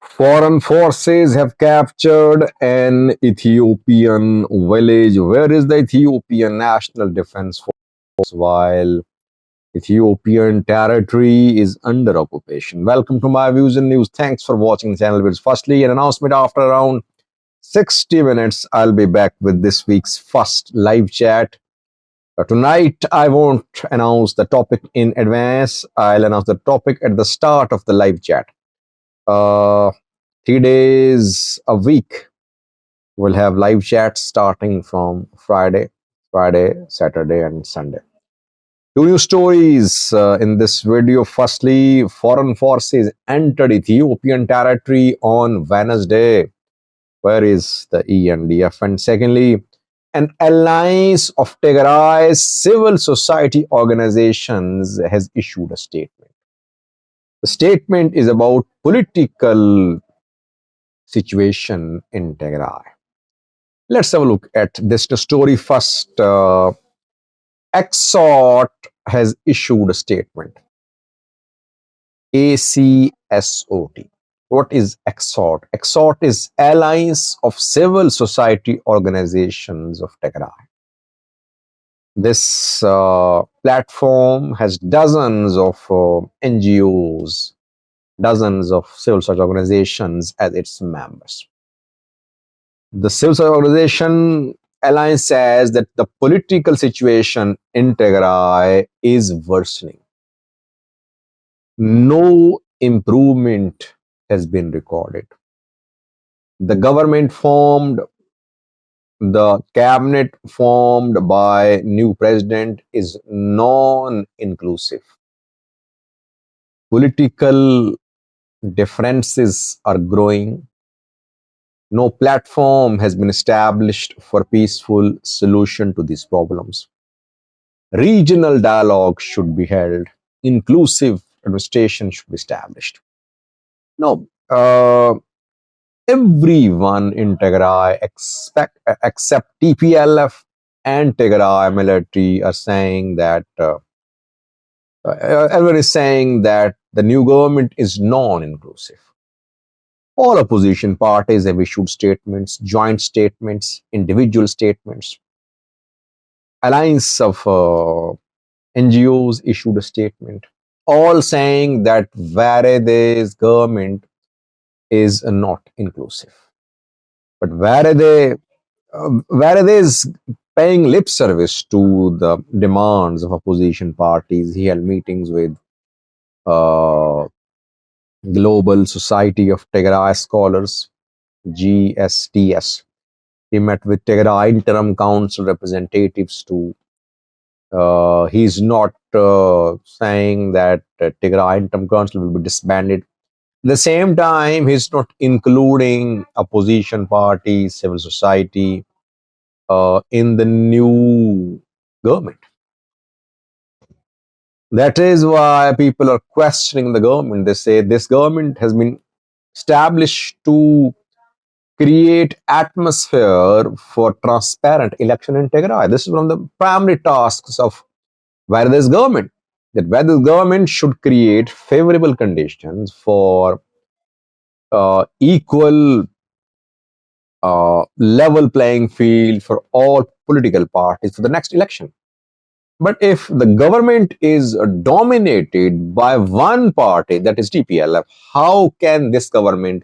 Foreign forces have captured an Ethiopian village. Where is the Ethiopian National Defense Force while Ethiopian territory is under occupation? Welcome to my views and news. Thanks for watching the channel. Firstly, an announcement after around 60 minutes. I'll be back with this week's first live chat. Tonight, I won't announce the topic in advance. I'll announce the topic at the start of the live chat. Uh, 3 days a week. We'll have live chats starting from Friday, Saturday, and Sunday. Two new stories in this video. Firstly, foreign forces entered Ethiopian territory on Wednesday. Where is the ENDF? And secondly, an alliance of Tigray's civil society organizations has issued a statement. The statement is about political situation in Tigray. Let's have a look at this story first. Exort has issued a statement. ACSOT. What is Exort? Exort is Alliance of Civil Society Organizations of Tigray. This platform has dozens of NGOs, dozens of civil society organizations as its members. The civil society organization alliance says that the political situation in Tigray is worsening. No improvement has been recorded. The government formed, the cabinet formed by new president is non-inclusive. Political differences are growing. No platform has been established for peaceful solution to these problems. Regional dialogue should be held. Inclusive administration should be established. Now, everyone in Tigray except TPLF and Tigray military are saying that everyone is saying that the new government is non-inclusive. All opposition parties have issued statements, joint statements, individual statements. Alliance of NGOs issued a statement, all saying that Varede's government is not inclusive. But Varede is paying lip service to the demands of opposition parties. He held meetings with Global Society of Tigray Scholars, GSTS. He met with Tigray Interim Council representatives too. He's not saying that Tigray Interim Council will be disbanded. At the same time, he's not including opposition parties, civil society in the new government. That is why people are questioning the government. They say this government has been established to create atmosphere for transparent election in Tigray. This is one of the primary tasks of Varede's government. That Varede's government should create favorable conditions for equal level playing field for all political parties for the next election. But if the government is dominated by one party, that is TPLF, how can this government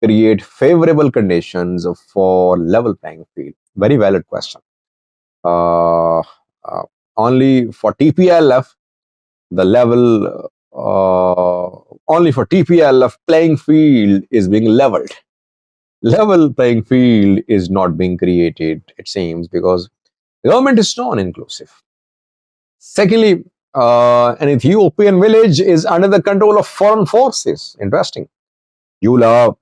create favorable conditions for level playing field? Very valid question. Only for TPLF, the level, only for TPLF playing field is being leveled. Level playing field is not being created, it seems, because the government is non-inclusive. Secondly, an Ethiopian village is under the control of foreign forces. Interesting. Jula,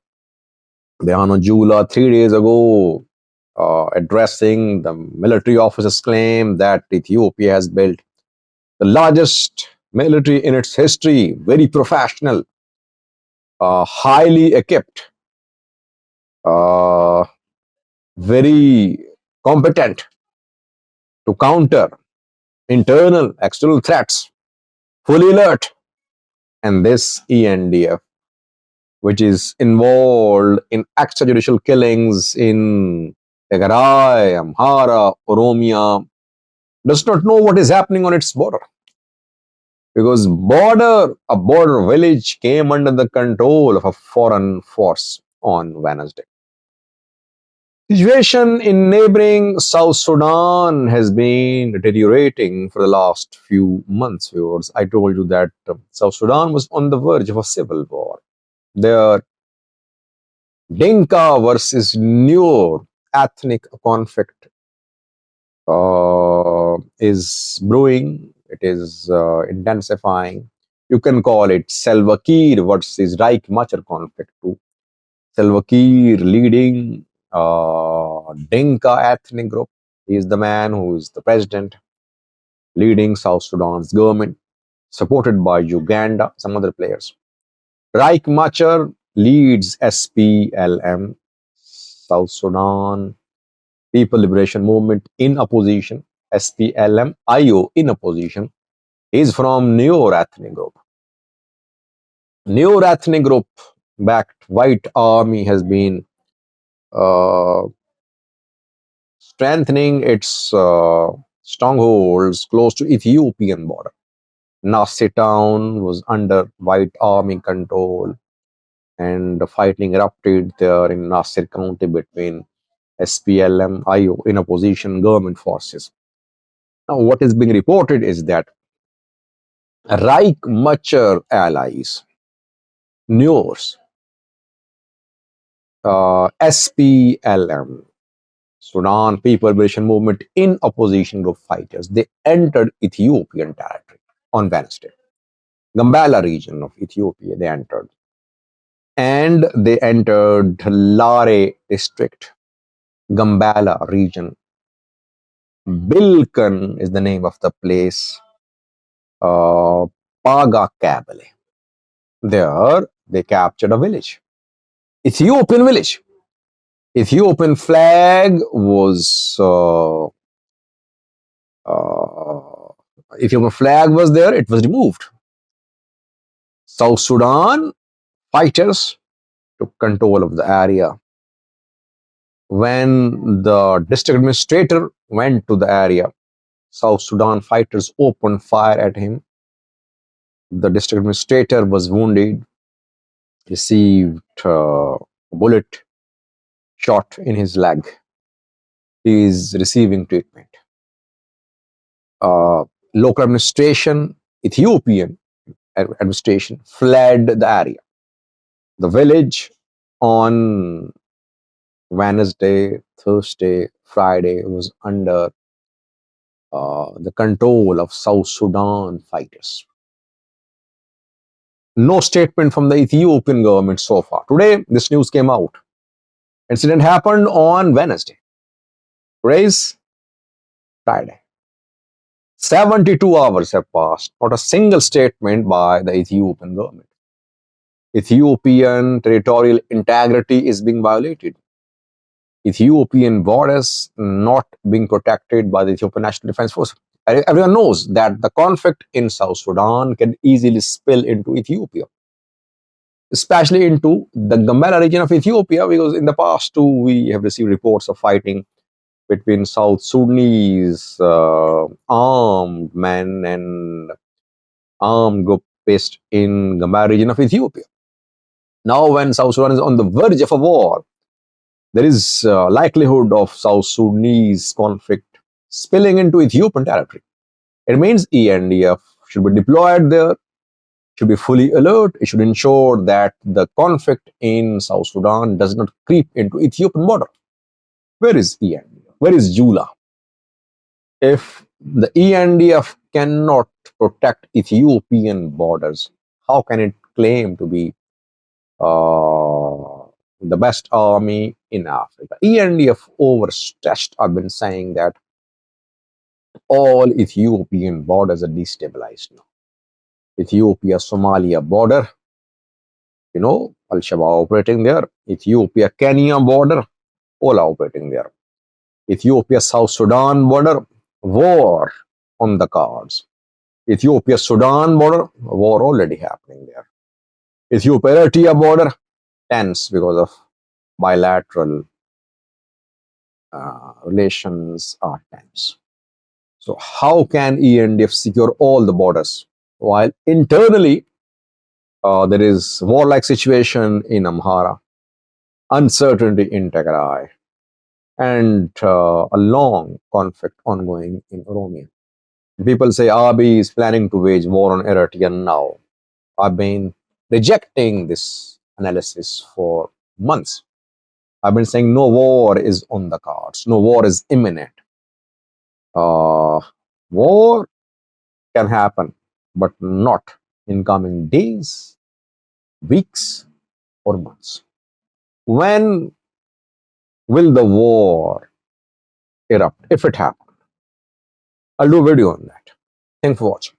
Bihano Jula, 3 days ago, addressing the military officers' claim that Ethiopia has built the largest military in its history, very professional, highly equipped, very competent to counter internal, external threats, fully alert. And this ENDF which is involved in extrajudicial killings in Tigray, Amhara, Oromia, does not know what is happening on its border. Because a border village came under the control of a foreign force on Wednesday. Situation in neighboring South Sudan has been deteriorating for the last few months, viewers. I told you that South Sudan was on the verge of a civil war. Their Dinka versus Nuer ethnic conflict is brewing. It is intensifying. You can call it Salva Kiir versus Reich Machar conflict too. Salva Kiir leading Dinka ethnic group. He is the man who is the president leading South Sudan's government, supported by Uganda, some other players. Reich Machar leads SPLM, South Sudan People Liberation Movement in opposition, SPLM IO in opposition. He is from Nuer ethnic group. Nuer ethnic group backed White Army has been strengthening its strongholds close to Ethiopian border. Nasir town was under White Army control, and the fighting erupted there in Nasir County between SPLM IO in opposition government forces. Now, what is being reported is that Reich Machar allies, Nuers, SPLM, Sudan People Liberation Movement in opposition group fighters, they entered Ethiopian territory on Wednesday. Gambela region of Ethiopia, they entered. And they entered Lare district, Gambela region. Bilkan is the name of the place. Paga Kabale. There, they captured a village. Ethiopian village. Ethiopian flag was Ethiopian flag was there, it was removed. South Sudan fighters took control of the area. When the district administrator went to the area, South Sudan fighters opened fire at him. The district administrator was wounded, received a bullet shot in his leg. He is receiving treatment. Local administration, Ethiopian administration, fled the area. The village on Wednesday, Thursday, Friday was under the control of South Sudan fighters. No statement from the Ethiopian government so far. Today, this news came out. Incident happened on Wednesday. Today is Friday. 72 hours have passed. Not a single statement by the Ethiopian government. Ethiopian territorial integrity is being violated. Ethiopian borders not being protected by the Ethiopian National Defense Force. Everyone knows that the conflict in South Sudan can easily spill into Ethiopia, especially into the Gambela region of Ethiopia, because in the past too, we have received reports of fighting between South Sudanese armed men and armed group based in Gambela region of Ethiopia. Now, when South Sudan is on the verge of a war, there is likelihood of South Sudanese conflict spilling into Ethiopian territory. It means ENDF should be deployed there, should be fully alert. It should ensure that the conflict in South Sudan does not creep into Ethiopian border. Where is ENDF? Where is Jula? If the ENDF cannot protect Ethiopian borders, how can it claim to be the best army in Africa? ENDF overstretched. I've been saying that all Ethiopian borders are destabilized now. Ethiopia-Somalia border, Al-Shabaab operating there. Ethiopia-Kenya border, all operating there. Ethiopia-South Sudan border, war on the cards. Ethiopia-Sudan border, war already happening there. Ethiopia-Eritrea border, tense because of bilateral relations are tense. So how can ENDF secure all the borders while internally there is warlike situation in Amhara, uncertainty in Tigray, and a long conflict ongoing in Oromia? People say Abiy is planning to wage war on Eritrea now. I've been rejecting this analysis for months. I've been saying no war is on the cards, no war is imminent. War can happen, but not in coming days, weeks, or months. When will the war erupt, if it happens? I'll do a video on that. Thanks for watching.